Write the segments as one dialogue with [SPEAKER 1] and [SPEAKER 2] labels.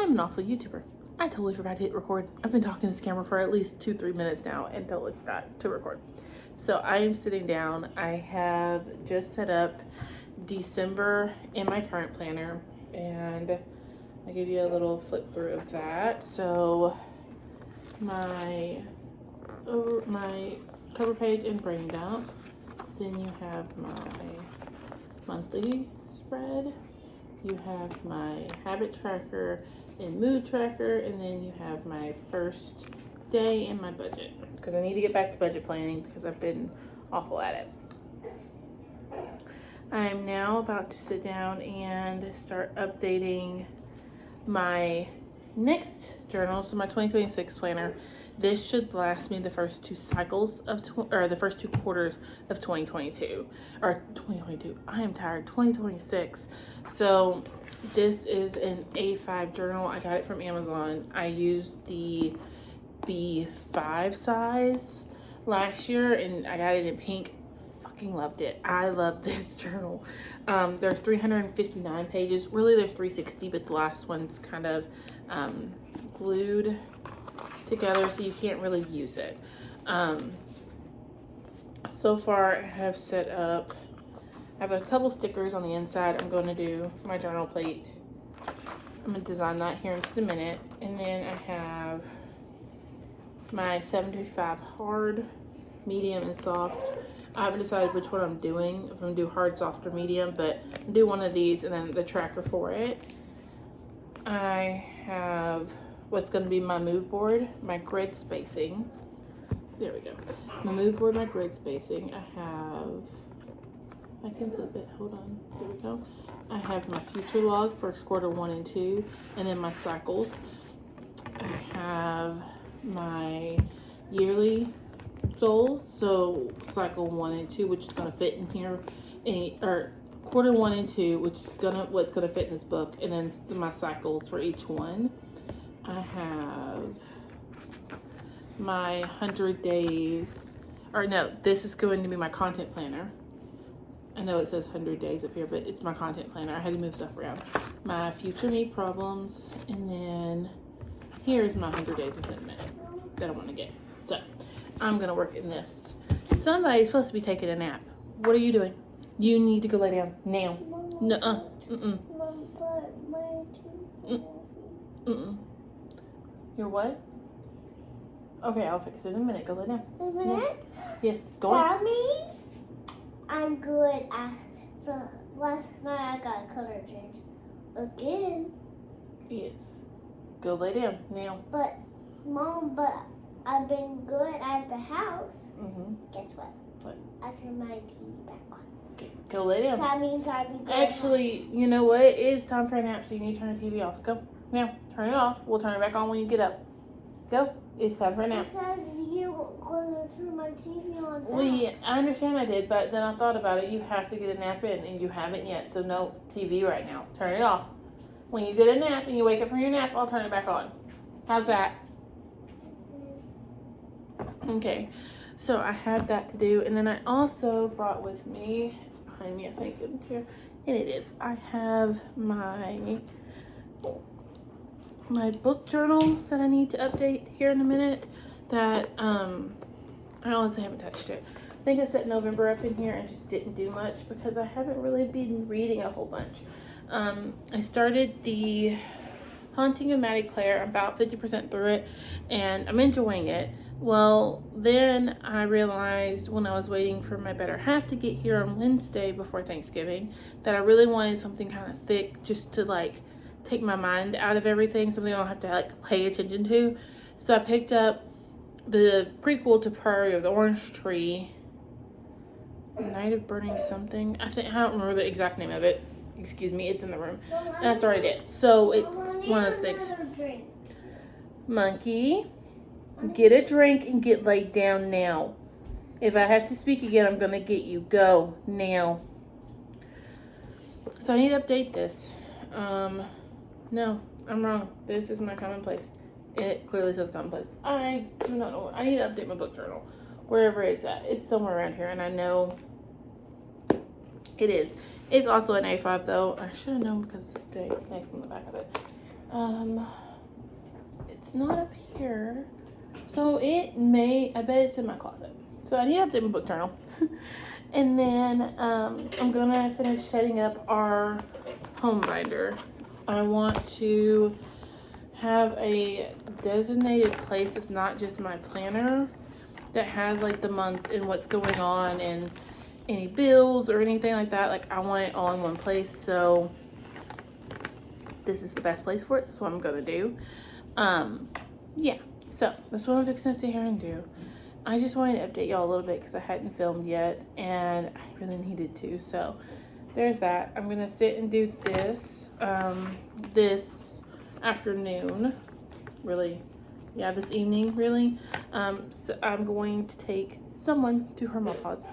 [SPEAKER 1] I'm an awful YouTuber. I totally forgot to hit record. I've been talking to this camera for at least 2-3 minutes now and totally forgot to record. So I am sitting down. I have just set up December in my current planner, and I'll give you a little flip through of that. So my cover page and brain dump. Then you have my monthly spread. You have my habit tracker and mood tracker, and then you have my first day and my budget, because I need to get back to budget planning because I've been awful at it. I'm now about to sit down and start updating my next journal, so my 2026 planner. This should last me the first two cycles of, the first 2 quarters of 2022, or 2022. I am tired. 2026. So this is an A5 journal. I got it from Amazon. I used the B5 size last year, and I got it in pink. Fucking loved it. I love this journal. There's 359 pages. Really, there's 360, but the last one's kind of glued together, so you can't really use it. So far I have set up, I have a couple stickers on the inside. I'm going to do my journal plate. I'm going to design that here in just a minute. And then I have my 725 hard, medium, and soft. I haven't decided which one I'm doing, if I'm going to do hard, soft, or medium, but I'll do one of these and then the tracker for it. I have what's going to be my mood board, my grid spacing. There we go. My mood board, my grid spacing. I can flip it. Hold on. There we go. I have my future log for quarter 1 and 2, and then my cycles. I have my yearly goals, so cycle 1 and 2, which is going to fit in here, or quarter 1 and 2, which is what's gonna fit in this book, and then my cycles for each one. I have my 100 days, or no, this is going to be my content planner. I know it says 100 days up here, but it's my content planner. I had to move stuff around. My future me problems, and then here's my 100 days of commitment that I want to get. So I'm gonna work in this. Somebody's supposed to be taking a nap. What are you doing? You need to go lay down now. Nuh-uh. You're what? Okay, I'll fix it in a minute. Go lay down.
[SPEAKER 2] A minute?
[SPEAKER 1] Yes, go on.
[SPEAKER 2] That means I'm good from last night I got a color change. Again.
[SPEAKER 1] Yes. Go lay down now.
[SPEAKER 2] But, Mom, I've been good at the house. Guess what?
[SPEAKER 1] What?
[SPEAKER 2] I turned my TV back on.
[SPEAKER 1] Okay, go lay down.
[SPEAKER 2] That means I'd be good.
[SPEAKER 1] Actually, you know what? It is time for a nap, so you need to turn the TV off. Go. Now, turn it off. We'll turn it back on when you get up. Go. It's time for a nap.
[SPEAKER 2] I said you were going to turn my TV on.
[SPEAKER 1] Well, yeah, I understand I did, but then I thought about it. You have to get a nap in, and you haven't yet, so no TV right now. Turn it off. When you get a nap and you wake up from your nap, I'll turn it back on. How's that? Okay, so I have that to do, and then I also brought with me, it's behind me, I think, in here, and it is, I have my book journal that I need to update here in a minute, that I honestly haven't touched it. I think I set November up in here and just didn't do much because I haven't really been reading a whole bunch. I started the Haunting of Maddie Claire. I'm about 50% through it, and I'm enjoying it. Well, then I realized when I was waiting for my better half to get here on Wednesday before Thanksgiving that I really wanted something kind of thick just to like take my mind out of everything, something I don't have to like pay attention to. So I picked up the prequel to Prairie of the Orange Tree, Night of Burning something. I don't remember the exact name of it. Excuse me, it's in the room. And I started it. So it's one of those things. Monkey, get a drink and get laid down now. If I have to speak again, I'm going to get you. Go now. So I need to update this. No, I'm wrong. This is my commonplace. It clearly says commonplace. I do not know. I need to update my book journal. Wherever it's at. It's somewhere around here, and I know it is. It's also an A5 though. I should have known because the snakes on the back of it. It's not up here. So I bet it's in my closet. So I need to update my book journal. And then I'm gonna finish setting up our home binder. I want to have a designated place. It's not just my planner that has like the month and what's going on and any bills or anything like that. Like I want it all in one place. So this is the best place for it. So that's what I'm gonna do. Yeah, so that's what I'm fixing to sit here and do. I just wanted to update y'all a little bit because I hadn't filmed yet and I really needed to. So there's that. I'm gonna sit and do this this afternoon, really. Yeah, this evening, really. So I'm going to take someone to her Mawpaws.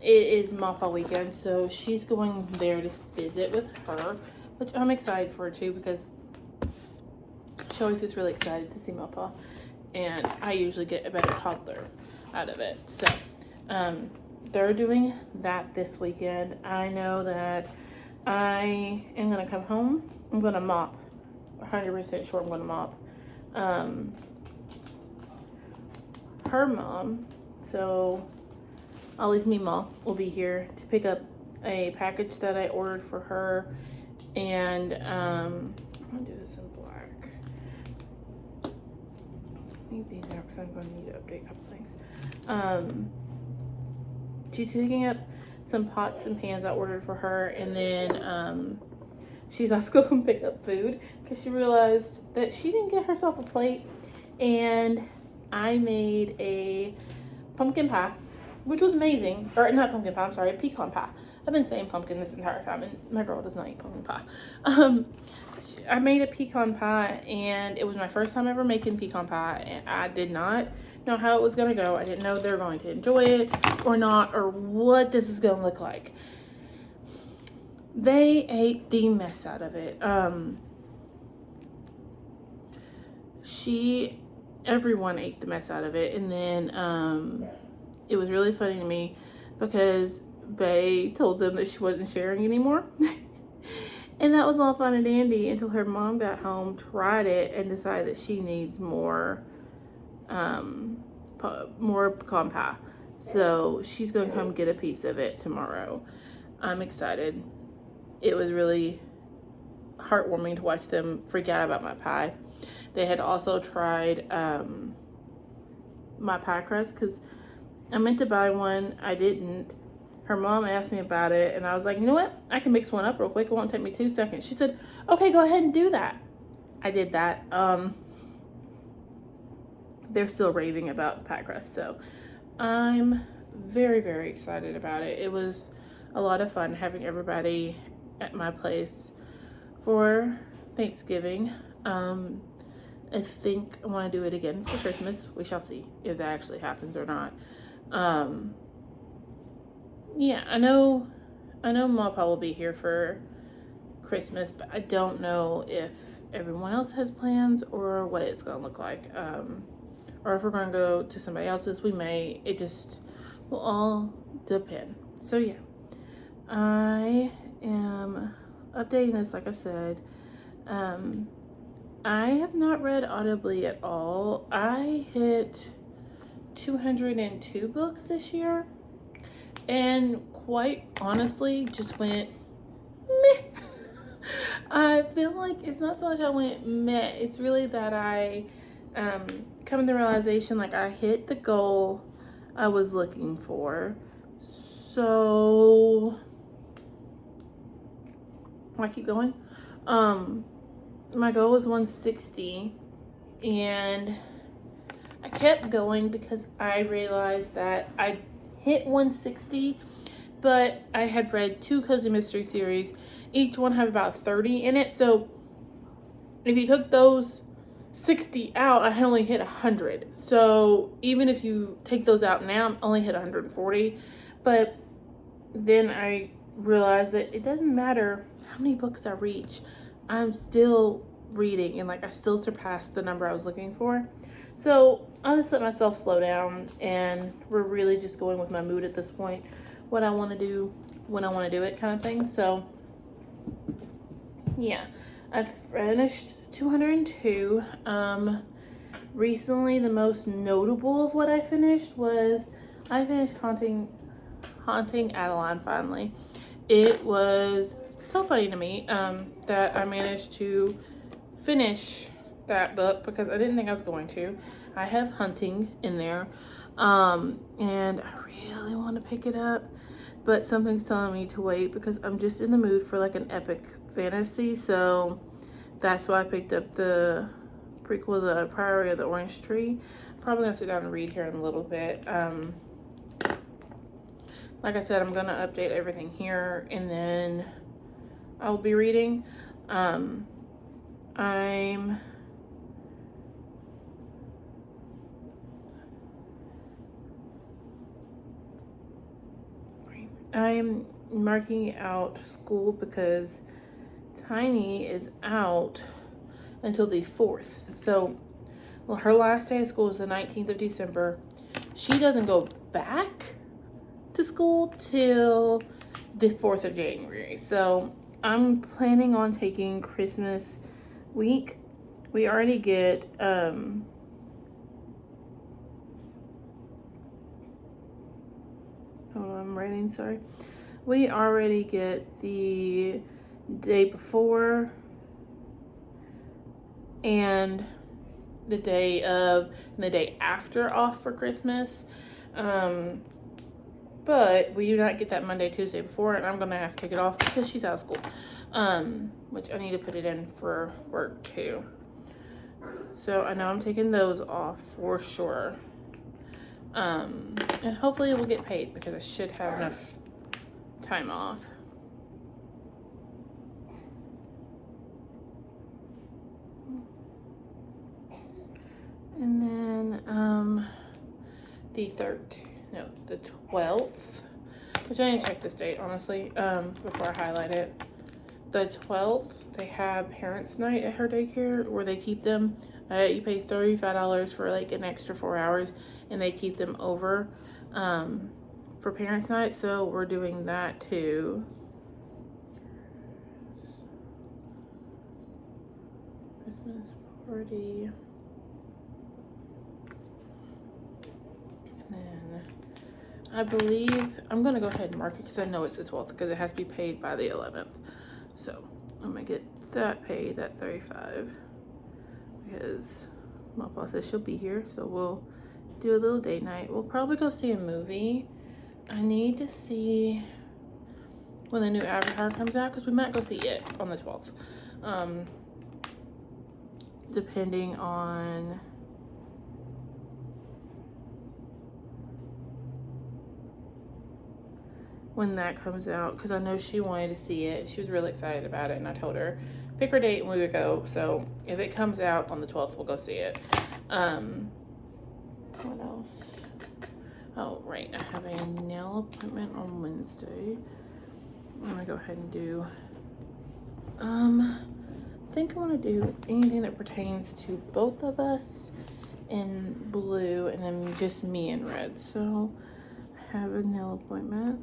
[SPEAKER 1] It is Mawpaw weekend, so she's going there to visit with her, which I'm excited for too because she always gets really excited to see Mawpaw, and I usually get a better toddler out of it. So they're doing that this weekend. I know that I am gonna come home. I'm gonna mop. 100% sure I'm gonna mop. Her mom, so I'll leave me mom, will be here to pick up a package that I ordered for her, and I'm gonna do this in black. I need these out because I'm going to need to update a couple things. She's picking up some pots and pans I ordered for her, and then she's also going to pick up food because she realized that she didn't get herself a plate, and I made a pumpkin pie, which was amazing. Or not pumpkin pie, I'm sorry, pecan pie. I've been saying pumpkin this entire time, and my girl does not eat pumpkin pie. I made a pecan pie, and it was my first time ever making pecan pie, and I did not know how it was going to go. I didn't know they were going to enjoy it or not, or what this is going to look like. They ate the mess out of it. Everyone ate the mess out of it, and then it was really funny to me because Bae told them that she wasn't sharing anymore. And that was all fun and dandy until her mom got home, tried it, and decided that she needs more pecan pie. So she's gonna come get a piece of it tomorrow. I'm excited. It was really heartwarming to watch them freak out about my pie. They had also tried my pie crust because I meant to buy one. I didn't. Her mom asked me about it, and I was like, you know what? I can mix one up real quick. It won't take me 2 seconds. She said, okay, go ahead and do that. I did that. They're still raving about the pie crust, so I'm very, very excited about it. It was a lot of fun having everybody at my place for Thanksgiving. I think I want to do it again for Christmas. We shall see if that actually happens or not. Yeah, I know Mawpaw will be here for Christmas, but I don't know if everyone else has plans or what it's gonna look like. Or if we're gonna go to somebody else's. We may. It just will all depend. So yeah, I am updating this, like I said. I have not read audibly at all. I hit 202 books this year, and quite honestly just went meh. I feel like it's not so much I went meh, it's really that I come to the realization like I hit the goal I was looking for. So I keep going. My goal was 160, and I kept going because I realized that I hit 160, but I had read 2 cozy mystery series. Each one have about 30 in it, so if you took those 60 out, I had only hit 100. So even if you take those out now, I'm only hit 140. But then I realized that it doesn't matter how many books I reach, I'm still reading, and like I still surpassed the number I was looking for. So I'll just let myself slow down, and we're really just going with my mood at this point, what I want to do when I want to do it kind of thing. So yeah, I've finished 202. Recently, the most notable of what I finished was I finished Haunting Adeline finally. It was so funny to me that I managed to finish that book because I didn't think I was going to. I have Hunting in there, and I really want to pick it up, but something's telling me to wait because I'm just in the mood for like an epic fantasy. So that's why I picked up the prequel, The Priory of the Orange Tree. Probably gonna sit down and read here in a little bit. Like I said, I'm gonna update everything here and then I'll be reading. I'm marking out school because Tiny is out until the 4th. So, well, her last day of school is the 19th of December. She doesn't go back to school till the 4th of January. So, I'm planning on taking Christmas week. We already get, hold on, I'm writing, sorry. We already get the day before and the day of and the day after off for Christmas. But we do not get that Monday, Tuesday before, and I'm gonna have to take it off because she's out of school. Which I need to put it in for work too. So I know I'm taking those off for sure. And hopefully it will get paid because I should have enough time off. And then the 12th, which I need to check this date honestly, before I highlight it. The 12th, they have parents' night at her daycare where they keep them. You pay $35 for like an extra 4 hours, and they keep them over for parents' night. So we're doing that too. Christmas party. And then I believe I'm gonna go ahead and mark it because I know it's the 12th because it has to be paid by the 11th. So I'm gonna get that paid, that 35, because my boss says she'll be here. So we'll do a little date night. We'll probably go see a movie. I need to see when the new Avatar comes out because we might go see it on the 12th. Depending on when that comes out, because I know she wanted to see it. She was really excited about it, and I told her pick her date and we would go. So if it comes out on the 12th, we'll go see it. What else? Oh, right, I have a nail appointment on Wednesday. I'm gonna go ahead and do I think I want to do anything that pertains to both of us in blue and then just me in red. So I have a nail appointment.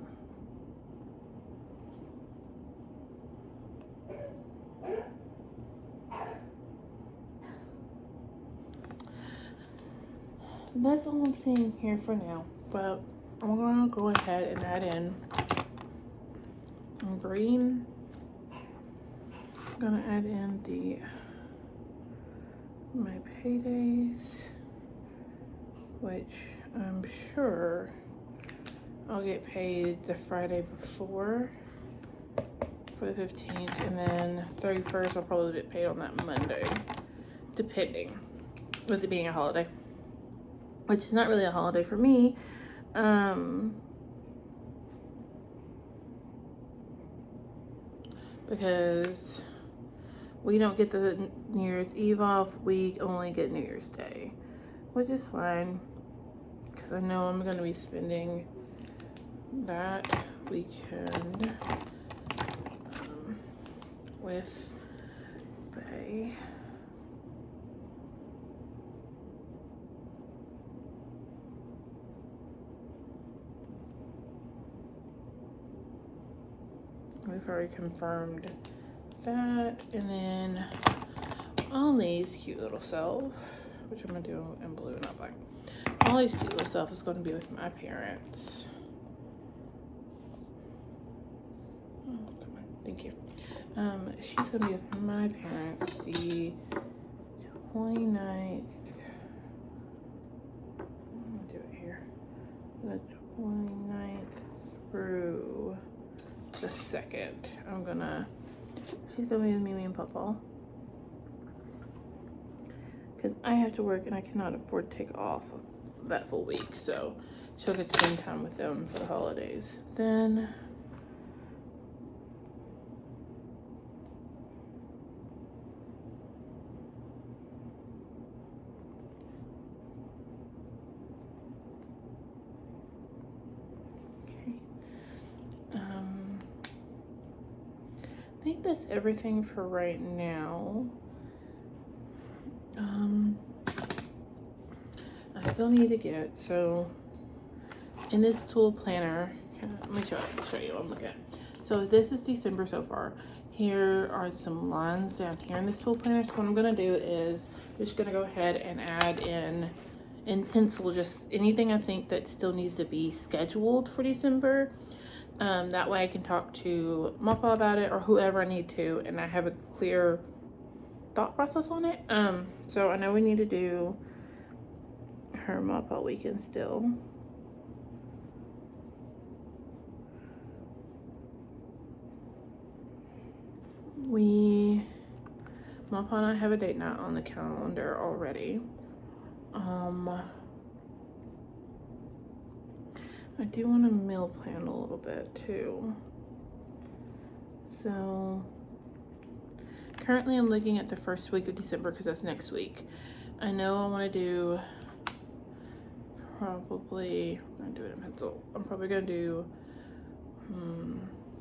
[SPEAKER 1] That's all I'm seeing here for now, but I'm gonna go ahead and add in green. I'm gonna add in my paydays, which I'm sure I'll get paid the Friday before for the 15th, and then 31st I'll probably get paid on that Monday, depending, with it being a holiday, which is not really a holiday for me. Because we don't get the New Year's Eve off, we only get New Year's Day, which is fine because I know I'm going to be spending that weekend with Faye. We've already confirmed that. And then Ollie's cute little self, which I'm gonna do in blue, not black. Ollie's cute little self is gonna be with my parents. Oh, come on, thank you. She's gonna be with my parents the 29th. I'm gonna do it here. The 29th through the 2nd. She's gonna be with Mimi and Papa. Because I have to work and I cannot afford to take off that full week. So she'll get to spend time with them for the holidays. Then I think that's everything for right now. I still need to get, so in this tool planner, let me show you what I'm looking at. So this is December so far. Here are some lines down here in this tool planner. So what I'm gonna do is I'm just gonna go ahead and add in pencil just anything I think that still needs to be scheduled for December. That way I can talk to Mappa about it or whoever I need to, and I have a clear thought process on it. So I know we need to do her Mappa weekend still. Mappa and I have a date night on the calendar already. I do want to meal plan a little bit too. So currently I'm looking at the first week of December because that's next week. I know I want to do I'm gonna do it in pencil. I'm probably gonna do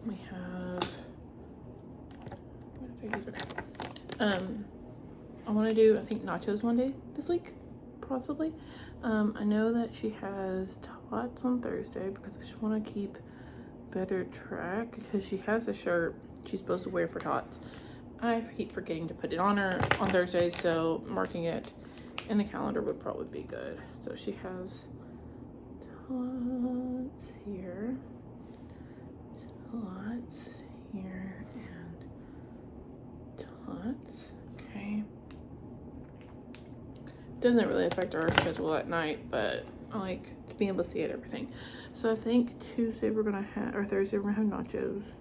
[SPEAKER 1] we have what did I use? Okay. I want to do I think nachos one day this week, possibly. I know that she has Tots on Thursday because I just want to keep better track because she has a shirt she's supposed to wear for Tots. I keep forgetting to put it on her on Thursday, so marking it in the calendar would probably be good. So she has Tots here, Tots here, and Tots. Okay. Doesn't really affect our schedule at night, but I like to be able to see it, everything. So I think Tuesday we're gonna have, or Thursday we're gonna have nachos.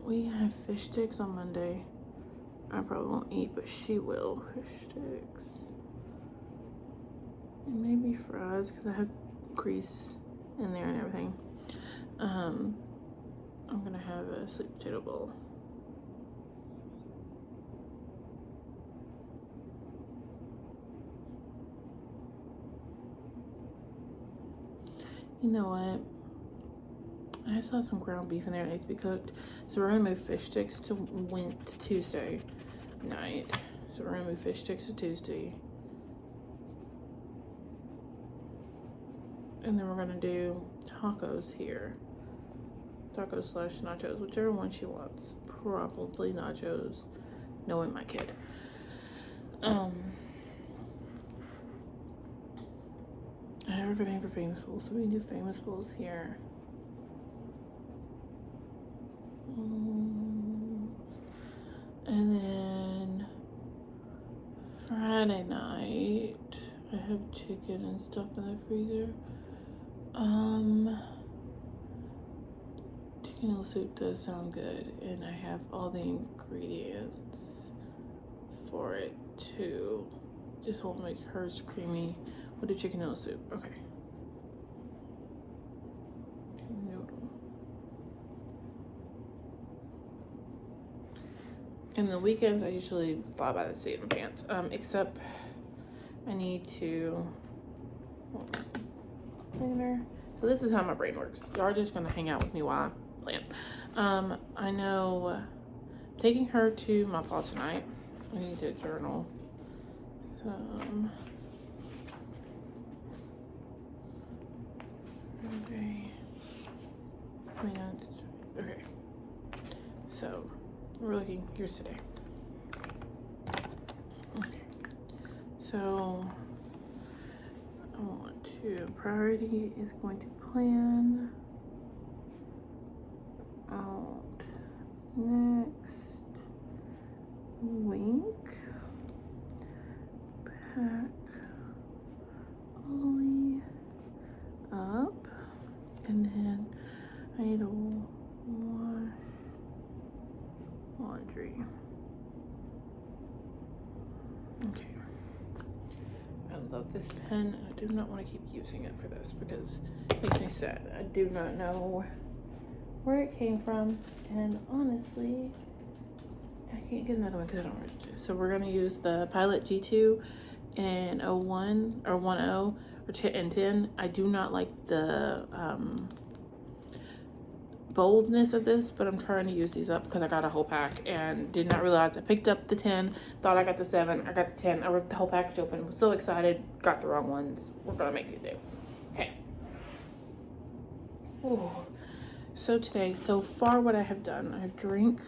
[SPEAKER 1] We have fish sticks on Monday. I probably won't eat, but she will. Fish sticks. And maybe fries, because I have grease in there and everything. I'm gonna have a sweet potato bowl. You know what? I still have some ground beef in there that needs to be cooked. So we're gonna move fish sticks to Tuesday night. So we're gonna move fish sticks to Tuesday. And then we're gonna do tacos here. Tacos / nachos, whichever one she wants. Probably nachos, knowing my kid. I have everything for Famous Bowls, so we can do Famous Bowls here. And then Friday night, I have chicken and stuff in the freezer. Chicken noodle soup does sound good, and I have all the ingredients for it too. Just won't make hers creamy. We'll do chicken noodle soup. Okay. Noodle. And the weekends, I usually fly by the seat of my pants. Except I need to. So this is how my brain works. Y'all are just gonna hang out with me while I plan. I know taking her to my fall tonight. I need to journal. Okay. 29th. Okay. So we're looking, here's today. Okay. So I want to, priority is going to plan out next week. Pack Ollie up, and then I need to wash laundry. Okay. I love this pen. I do not want to keep using it for this because it makes me sad. I do not know where it came from, and honestly, I can't get another one because I don't know what to do. So we're gonna use the Pilot G2 in 01 or 10 or 10. I do not like the boldness of this, but I'm trying to use these up because I got a whole pack and did not realize I picked up the 10, thought I got the 7, I got the 10, I ripped the whole package open, was so excited, got the wrong ones. We're gonna make it do. Okay. Ooh. So today, so far what I have done, I've drank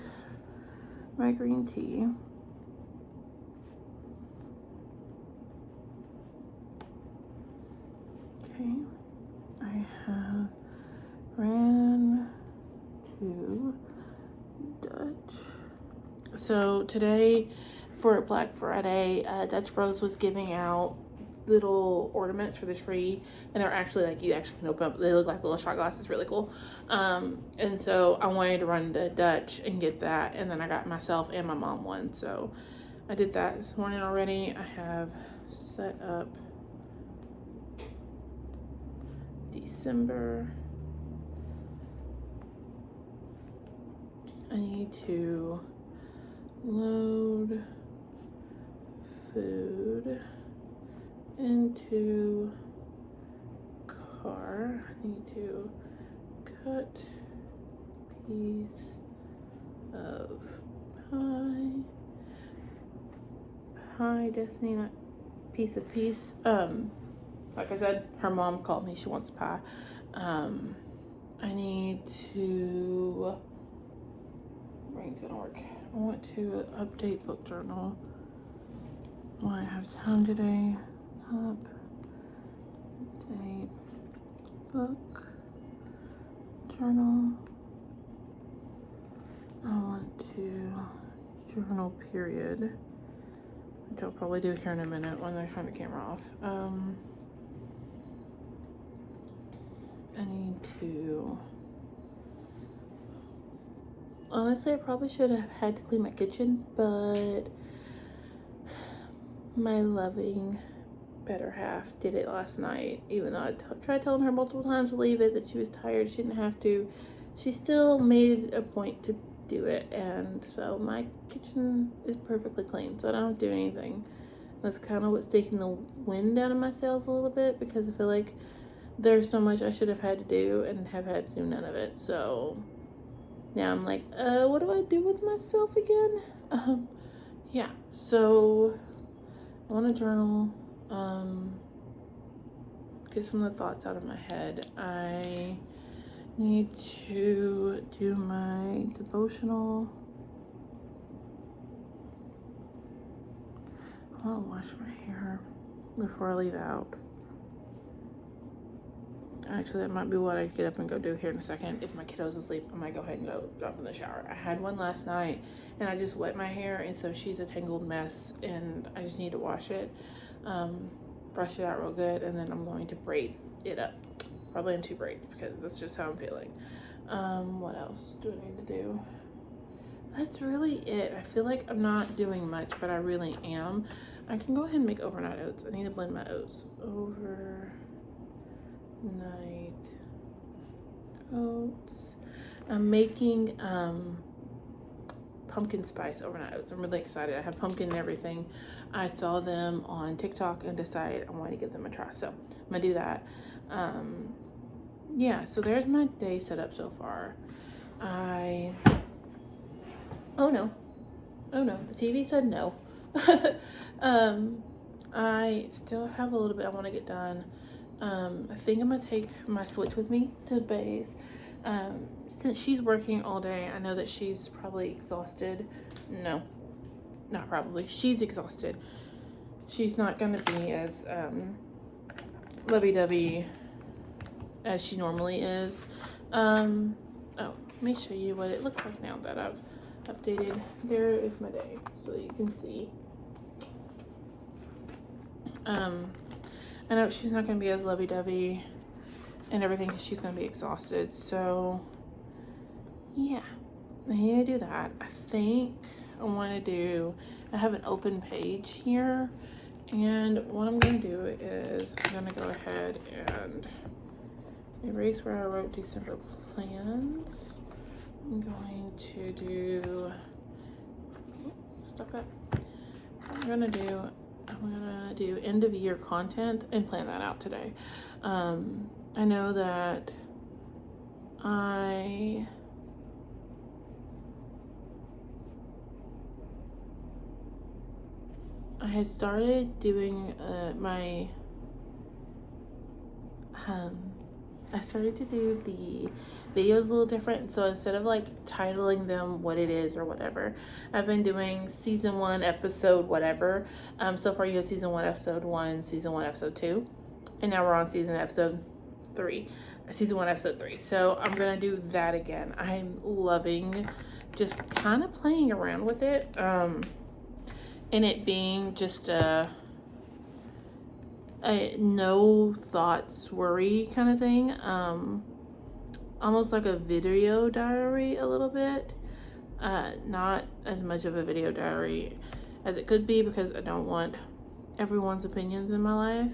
[SPEAKER 1] my green tea. Okay. I have ran to Dutch. So today for Black Friday, Dutch Bros was giving out little ornaments for the tree, and they're actually like, you actually can open up, they look like little shot glasses, really cool. And so I wanted to run to Dutch and get that, and then I got myself and my mom one, so I did that this morning already. I have set up December. I need to load food into car. I need to cut piece of pie Destiny, not piece of piece. Like I said, her mom called me, she wants pie. I need to, brain's gonna work. I want to update book journal. Well, I have time today. Update book journal. I want to journal period, which I'll probably do here in a minute when I turn the camera off. I need to, honestly, I probably should have had to clean my kitchen, but my loving better half did it last night. Even though I tried telling her multiple times to leave it, that she was tired, she didn't have to, she still made a point to do it. And so my kitchen is perfectly clean, so I don't have to do anything. That's kind of what's taking the wind out of my sails a little bit, because I feel like there's so much I should have had to do and have had to do none of it. So now I'm like, what do I do with myself again? Yeah, so I want to journal, get some of the thoughts out of my head. I need to do my devotional. I'll wash my hair before I leave out. Actually, that might be what I get up and go do here in a second. If my kiddo's asleep, I might go ahead and go jump in the shower. I had one last night and I just wet my hair, and so she's a tangled mess and I just need to wash it, brush it out real good, and then I'm going to braid it up, probably in 2 braids, because that's just how I'm feeling. What else do I need to do? That's really it. I feel like I'm not doing much, but I really am. I can go ahead and make overnight oats. I need to blend my oats. Overnight oats. I'm making pumpkin spice overnight oats. I'm really excited. I have pumpkin and everything. I saw them on TikTok and decided I wanted to give them a try. So I'm gonna do that. Yeah, so there's my day set up so far. Oh no, the TV said no. I still have a little bit I want to get done. I think I'm gonna take my Switch with me to Bay's. Since she's working all day, I know that she's probably exhausted. No, not probably. She's exhausted. She's not gonna be as lovey-dovey as she normally is. Oh, let me show you what it looks like now that I've updated. There is my day, so you can see. I know she's not going to be as lovey-dovey and everything because she's going to be exhausted. So, yeah, I need to do that. I think I want to do, I have an open page here. And what I'm going to do is I'm going to go ahead and erase where I wrote December plans. I'm going to do, stop that. I'm gonna do end of year content and plan that out today. I know that I had started doing I started to do the videos a little different. So instead of like titling them what it is or whatever, I've been doing season 1 episode whatever. So far you have season 1 episode 1, season 1 episode 2, and now we're on season 1 episode 3. So I'm gonna do that again. I'm loving just kind of playing around with it, and it being just a no thoughts worry kind of thing, almost like a video diary a little bit, not as much of a video diary as it could be because I don't want everyone's opinions in my life,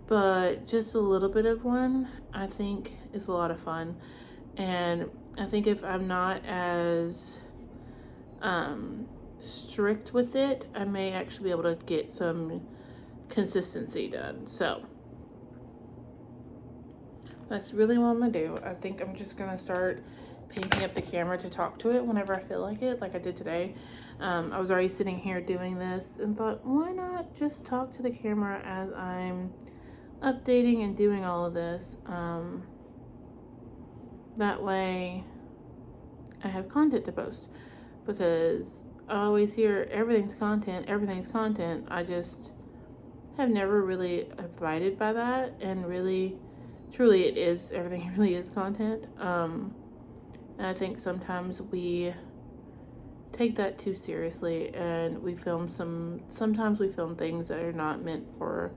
[SPEAKER 1] but just a little bit of one I think is a lot of fun. And I think if I'm not as strict with it, I may actually be able to get some consistency done. So that's really what I'm gonna do. I think I'm just gonna start picking up the camera to talk to it whenever I feel like it, like I did today. I was already sitting here doing this and thought, why not just talk to the camera as I'm updating and doing all of this. That way I have content to post, because I always hear everything's content. I just have never really abided by that, and really truly it is, everything really is content. And I think sometimes we take that too seriously, and sometimes we film things that are not meant for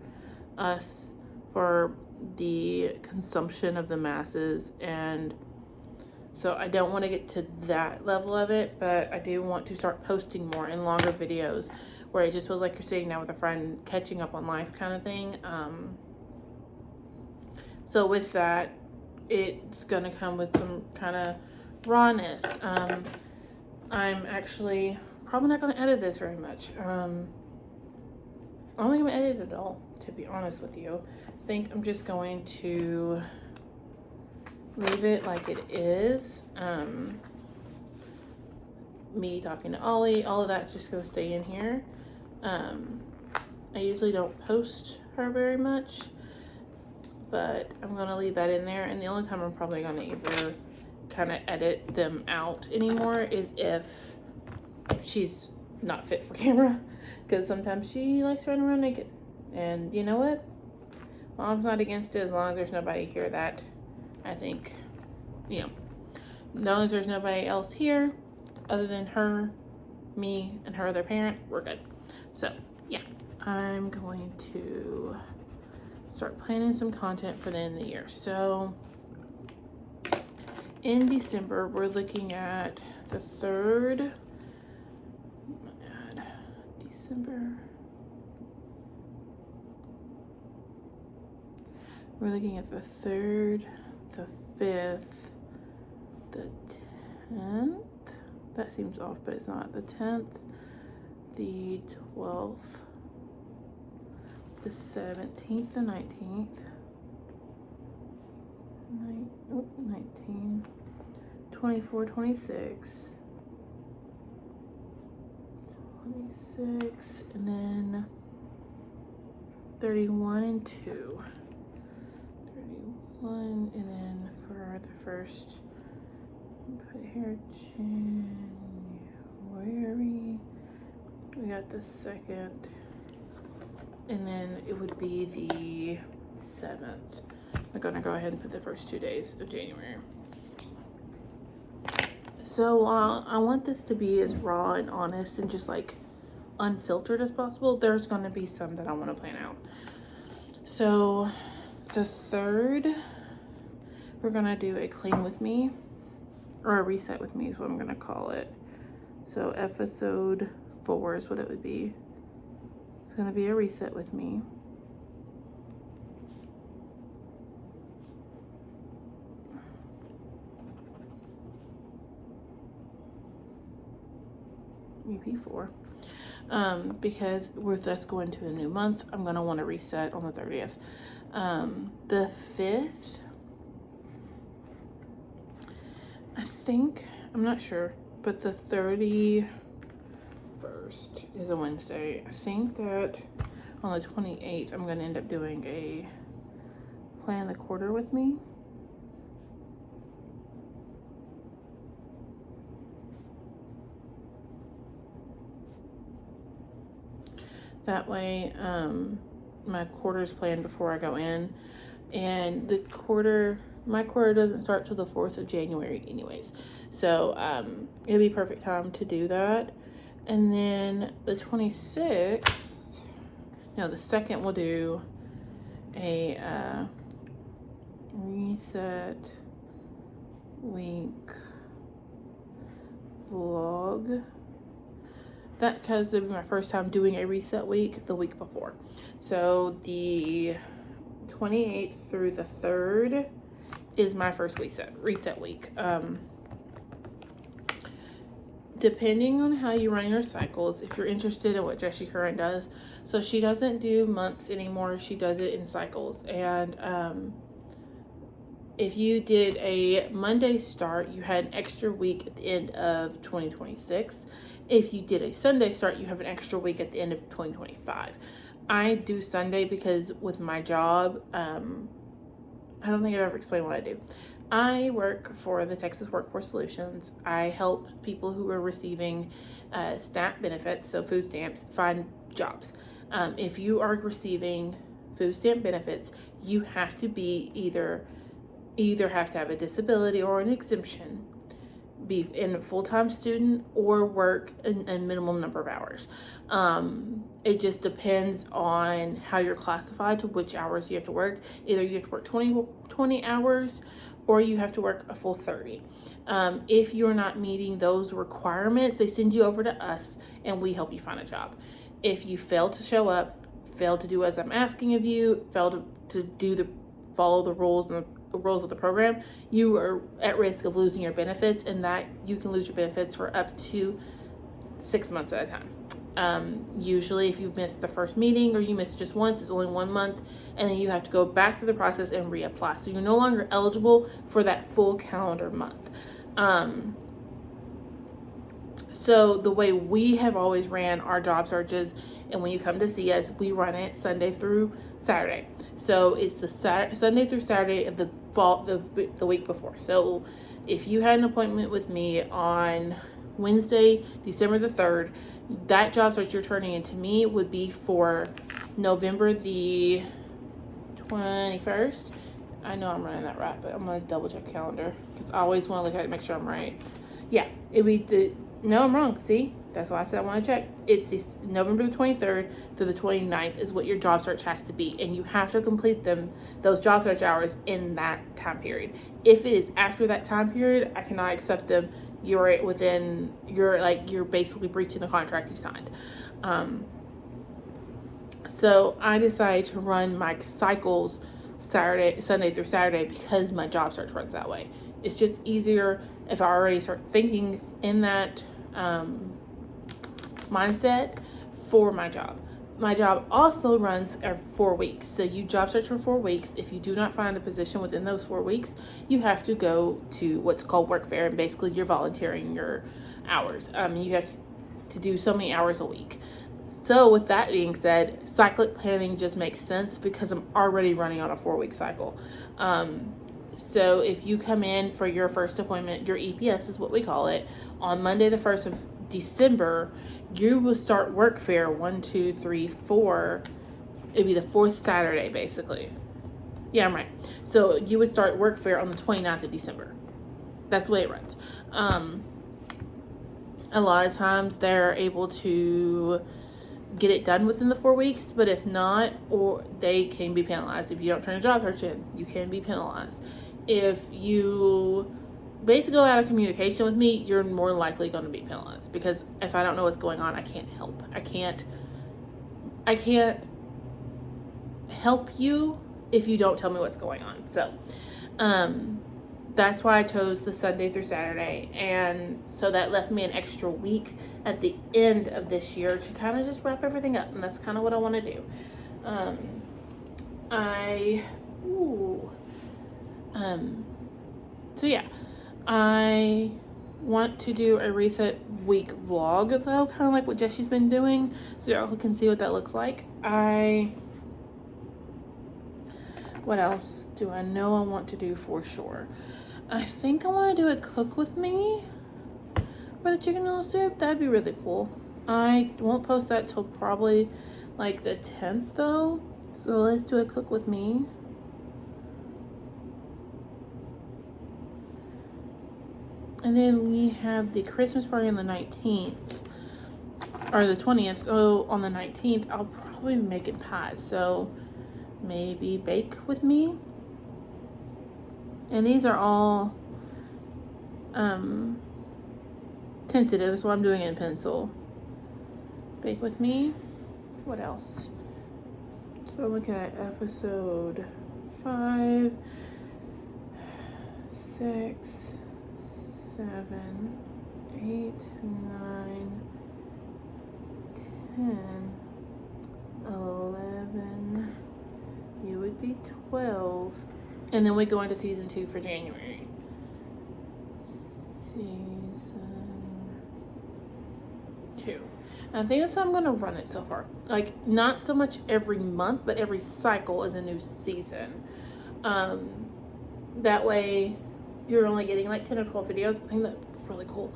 [SPEAKER 1] us, for the consumption of the masses. And so I don't want to get to that level of it, but I do want to start posting more and longer videos where it just feels like you're sitting down with a friend catching up on life kind of thing. So with that, it's gonna come with some kind of rawness. I'm actually probably not gonna edit this very much. I don't think I'm gonna edit it at all, to be honest with you. I think I'm just going to leave it like it is. Me talking to Ollie, all of that's just gonna stay in here. I usually don't post her very much, but I'm gonna leave that in there. And the only time I'm probably gonna ever kind of edit them out anymore is if she's not fit for camera, because sometimes she likes running around naked, and you know what, Mom's not against it as long as there's nobody here that I think, you know, as long as there's nobody else here other than her, me, and her other parent, we're good. So yeah, I'm going to start planning some content for the end of the year. So in December, we're looking at the 3rd. Oh my God, December. We're looking at the 3rd, the 5th, the 10th. That seems off, but it's not. The 10th, the 12th, the 17th, the 19th, 19, 24, 26, 26, and then 31 and 2. one, and then for the first, put here January. We got the 2nd, and then it would be the 7th. I'm gonna go ahead and put the first 2 days of January. So I want this to be as raw and honest and just like unfiltered as possible. There's gonna be some that I want to plan out. So the 3rd, we're gonna do a clean with me, or a reset with me is what I'm gonna call it. So episode 4 is what it would be. It's gonna be a reset with me. EP4. Because with us going to a new month, I'm gonna want to reset on the 30th. The 5th, I think, I'm not sure, but the 31st is a Wednesday. I think that on the 28th, I'm gonna end up doing a plan the quarter with me. That way, my quarter's planned before I go in, and my quarter doesn't start till the 4th of January anyways. So, it'll be perfect time to do that. And then the 26th, no, the 2nd, we'll do a, reset week vlog. That because it'll be my first time doing a reset week the week before. So the 28th through the 3rd is my first reset week. Depending on how you run your cycles, if you're interested in what Jessie Curran does, so she doesn't do months anymore, she does it in cycles. And if you did a Monday start, you had an extra week at the end of 2026. If you did a Sunday start, you have an extra week at the end of 2025. I do Sunday because with my job, I don't think I've ever explained what I do. I work for the Texas Workforce Solutions. I help people who are receiving SNAP benefits, so food stamps, find jobs. If you are receiving food stamp benefits, you have to be either have to have a disability or an exemption, be in a full-time student, or work a minimum number of hours. It just depends on how you're classified to which hours you have to work. Either you have to work 20 hours or you have to work a full 30. If you're not meeting those requirements, they send you over to us and we help you find a job. If you fail to show up, fail to do as I'm asking of you, fail to follow the rules and the rules of the program, you are at risk of losing your benefits, and that you can lose your benefits for up to 6 months at a time. Usually if you missed the first meeting or you missed just once, it's only 1 month, and then you have to go back through the process and reapply. So you're no longer eligible for that full calendar month. So the way we have always ran our job searches, and when you come to see us, we run it Sunday through Saturday. So it's the Sunday through Saturday of the week before. So if you had an appointment with me on Wednesday, December the 3rd, that job search you're turning into me would be for November the 21st. I know I'm running that right, but I'm going to double check calendar because I always want to look at it and make sure I'm right. Yeah, no, I'm wrong. See, that's why I said I want to check. It's November the 23rd to the 29th is what your job search has to be, and you have to complete those job search hours in that time period. If it is after that time period, I cannot accept them. You're basically breaching the contract you signed. So I decided to run my cycles Sunday through Saturday because my job search runs that way. It's just easier if I already start thinking in that mindset for my job. My job also runs every 4 weeks. So you job search for 4 weeks. If you do not find a position within those 4 weeks, you have to go to what's called work fair, and basically you're volunteering your hours. You have to do so many hours a week. So with that being said, cyclic planning just makes sense because I'm already running on a 4-week cycle. So if you come in for your first appointment, your EPS is what we call it, on Monday the 1st of December, you will start work fair 1, 2, 3, 4. It'd be the 4th Saturday, basically. Yeah, I'm right. So you would start work fair on the 29th of December. That's the way it runs. A lot of times they're able to get it done within the 4 weeks, but if not, or they can be penalized. If you don't turn a job search in, you can be penalized. If you basically go out of communication with me, you're more likely going to be penalized, because if I don't know what's going on, I can't help. I can't help you if you don't tell me what's going on. So that's why I chose the Sunday through Saturday, and so that left me an extra week at the end of this year to kind of just wrap everything up, and that's kind of what I want to do. So yeah, I want to do a reset week vlog though, kind of like what Jesse's been doing, so y'all can see what that looks like. What else do I know I want to do for sure? I think I want to do a cook with me for the chicken noodle soup. That'd be really cool. I won't post that till probably like the 10th though. So let's do a cook with me. And then we have the Christmas party on the 19th. Or the 20th. Oh, on the 19th, I'll probably be making pies. So maybe bake with me. And these are all tentative, so I'm doing it in pencil. Bake with me. What else? So I'm looking at episode 5, 6, 7, 8, 9, 10, 11. You would be 12. And then we go into season 2 for January. Season 2. I think that's how I'm going to run it so far. Like, not so much every month, but every cycle is a new season. That way, you're only getting like 10 or 12 videos. I think that's really cool.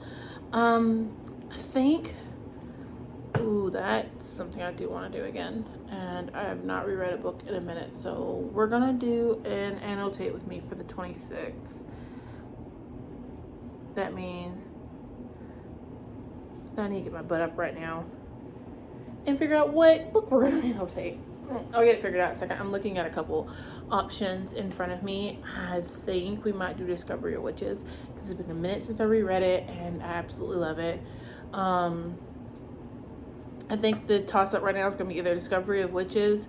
[SPEAKER 1] I think, that's something I do want to do again. And I have not reread a book in a minute. So we're going to do an annotate with me for the 26th. That means I need to get my butt up right now and figure out what book we're going to annotate. I'll get it figured out in a second. I'm looking at a couple options in front of me. I think we might do Discovery of Witches because it's been a minute since I reread it and I absolutely love it. I think the toss-up right now is going to be either Discovery of Witches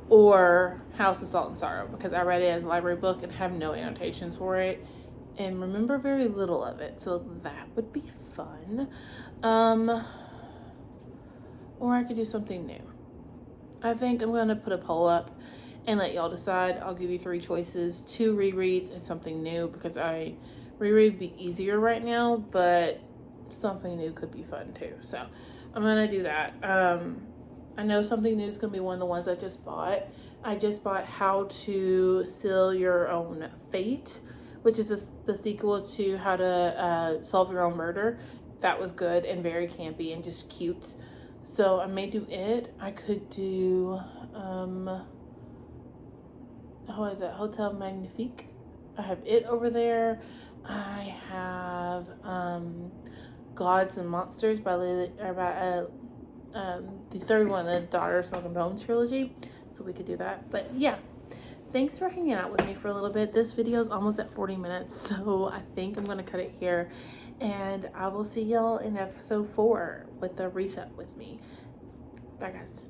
[SPEAKER 1] or House of Salt and Sorrow, because I read it as a library book and have no annotations for it and remember very little of it, so that would be fun. Or I could do something new. I think I'm going to put a poll up and let y'all decide. I'll give you 3 choices, 2 rereads and something new, because reread would be easier right now, but something new could be fun too. So I'm going to do that. I know something new is going to be one of the ones I just bought. I just bought How to Seal Your Own Fate, which is the sequel to How to Solve Your Own Murder. That was good and very campy and just cute. So I may do it. I could do, what is that? Hotel Magnifique. I have it over there. I have Gods and Monsters by the third one, the Daughter of Smoke and Bone trilogy. So we could do that. But yeah, thanks for hanging out with me for a little bit. This video is almost at 40 minutes, so I think I'm going to cut it here. And I will see y'all in episode 4 with the reset with me. Bye, guys.